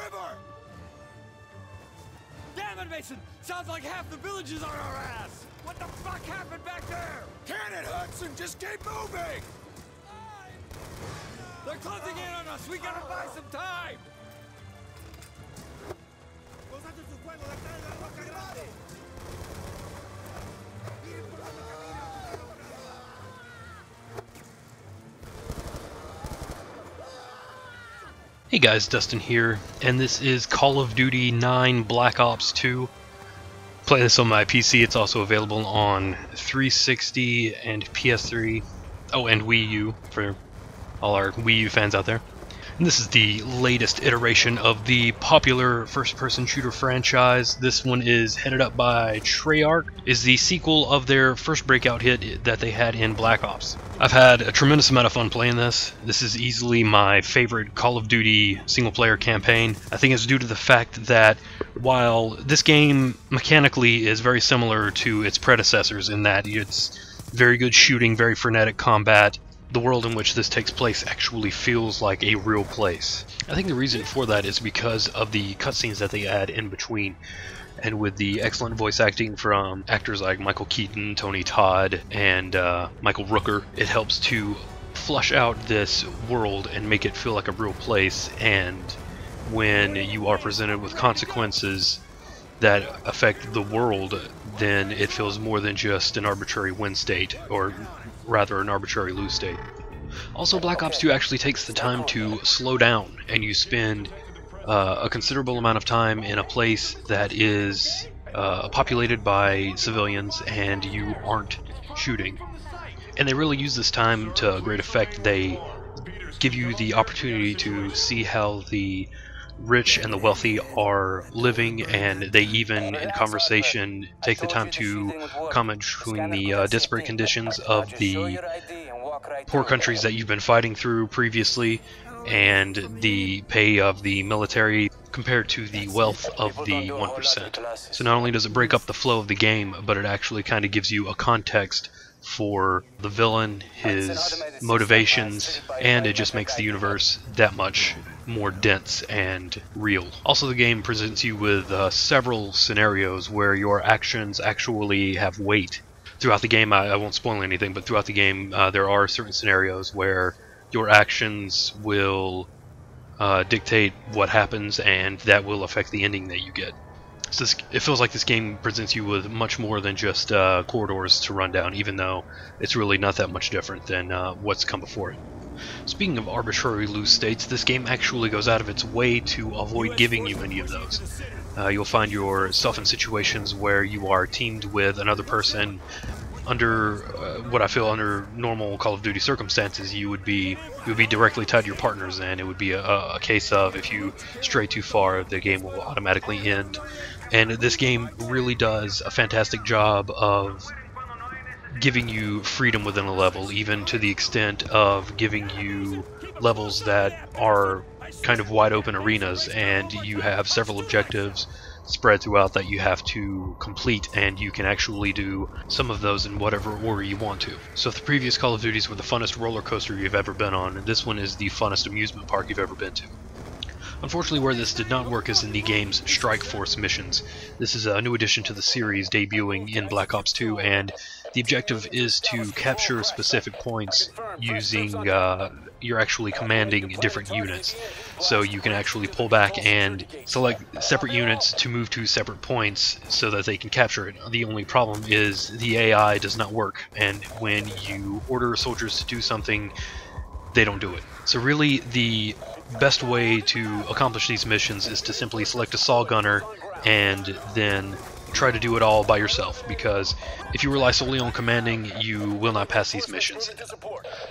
river! Damn it, Mason! Sounds like half the village is on our ass! What the fuck happened back there? Can it, Hudson? Just keep moving! They're closing in on us! We gotta buy some time! Hey guys, Dustin here, and this is Call of Duty 9 Black Ops 2. Play this on my PC. It's also available on 360 and PS3. Oh, and Wii U for all our Wii U fans out there. And this is the latest iteration of the popular first-person shooter franchise. This one is headed up by Treyarch. Is the sequel of their first breakout hit that they had in Black Ops. I've had a tremendous amount of fun playing this. This is easily my favorite Call of Duty single-player campaign. I think it's due to the fact that while this game mechanically is very similar to its predecessors in that it's very good shooting, very frenetic combat, the world in which this takes place actually feels like a real place. I think the reason for that is because of the cutscenes that they add in between, and with the excellent voice acting from actors like Michael Keaton, Tony Todd, and Michael Rooker. It helps to flush out this world and make it feel like a real place, and when you are presented with consequences that affect the world, then it feels more than just an arbitrary win state, or rather an arbitrary lose state. Also, Black Ops 2 actually takes the time to slow down, and you spend a considerable amount of time in a place that is populated by civilians and you aren't shooting. And they really use this time to great effect. They give you the opportunity to see how the rich and the wealthy are living, and they even in conversation take the time to comment between the disparate conditions of the poor countries that you've been fighting through previously and the pay of the military compared to the wealth of the 1%. So not only does it break up the flow of the game, but it actually kind of gives you a context for the villain, his motivations, and it just makes the universe that much more dense and real. Also, the game presents you with several scenarios where your actions actually have weight. Throughout the game, I won't spoil anything, but throughout the game there are certain scenarios where your actions will dictate what happens, and that will affect the ending that you get. So it feels like this game presents you with much more than just corridors to run down, even though it's really not that much different than what's come before it. Speaking of arbitrary lose states, this game actually goes out of its way to avoid giving you any of those. You'll find yourself in situations where you are teamed with another person under what I feel under normal Call of Duty circumstances you would be directly tied to your partners, and it would be a case of if you stray too far, the game will automatically end. And this game really does a fantastic job of giving you freedom within a level, even to the extent of giving you levels that are kind of wide open arenas, and you have several objectives spread throughout that you have to complete, and you can actually do some of those in whatever order you want to. So if the previous Call of Duties were the funnest roller coaster you've ever been on, this one is the funnest amusement park you've ever been to. Unfortunately, where this did not work is in the game's Strike Force missions. This is a new addition to the series debuting in Black Ops 2, and the objective is to capture specific points using, you're actually commanding different units. So you can actually pull back and select separate units to move to separate points so that they can capture it. The only problem is the AI does not work, and when you order soldiers to do something, they don't do it. So really, the best way to accomplish these missions is to simply select a saw gunner and then try to do it all by yourself, because if you rely solely on commanding, you will not pass these missions.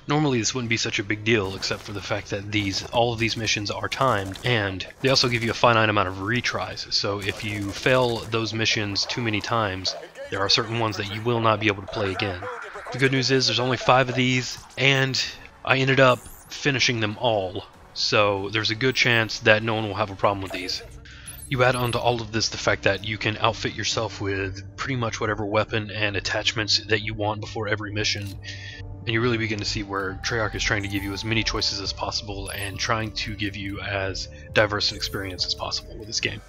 Normally this wouldn't be such a big deal, except for the fact that all of these missions are timed, and they also give you a finite amount of retries. So if you fail those missions too many times, there are certain ones that you will not be able to play again. The good news is there's only 5 of these, and I ended up finishing them all, so there's a good chance that no one will have a problem with these. You add onto all of this the fact that you can outfit yourself with pretty much whatever weapon and attachments that you want before every mission, And you really begin to see where Treyarch is trying to give you as many choices as possible and trying to give you as diverse an experience as possible with this game.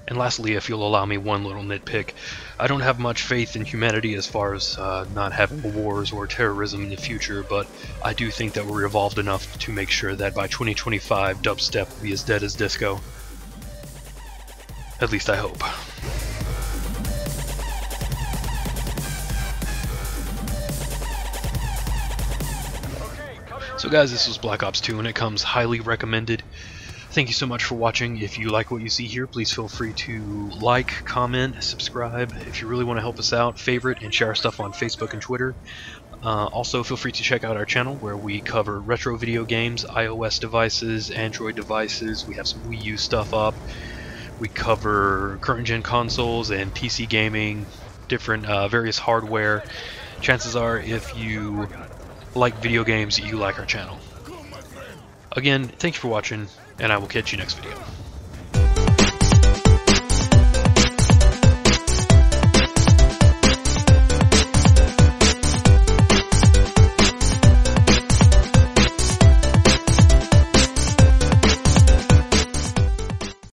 And lastly, if you'll allow me one little nitpick, I don't have much faith in humanity as far as not having wars or terrorism in the future, but I do think that we're evolved enough to make sure that by 2025 dubstep will be as dead as disco. At least I hope. So guys, this was Black Ops 2 and it comes highly recommended. Thank you so much for watching. If you like what you see here, please feel free to like, comment, subscribe. If you really want to help us out, favorite and share our stuff on Facebook and Twitter. Also, feel free to check out our channel where we cover retro video games, iOS devices, Android devices. We have some Wii U stuff up. We cover current gen consoles and PC gaming, different various hardware. Chances are, if you like video games, you like our channel. Again, thank you for watching, and I will catch you next video.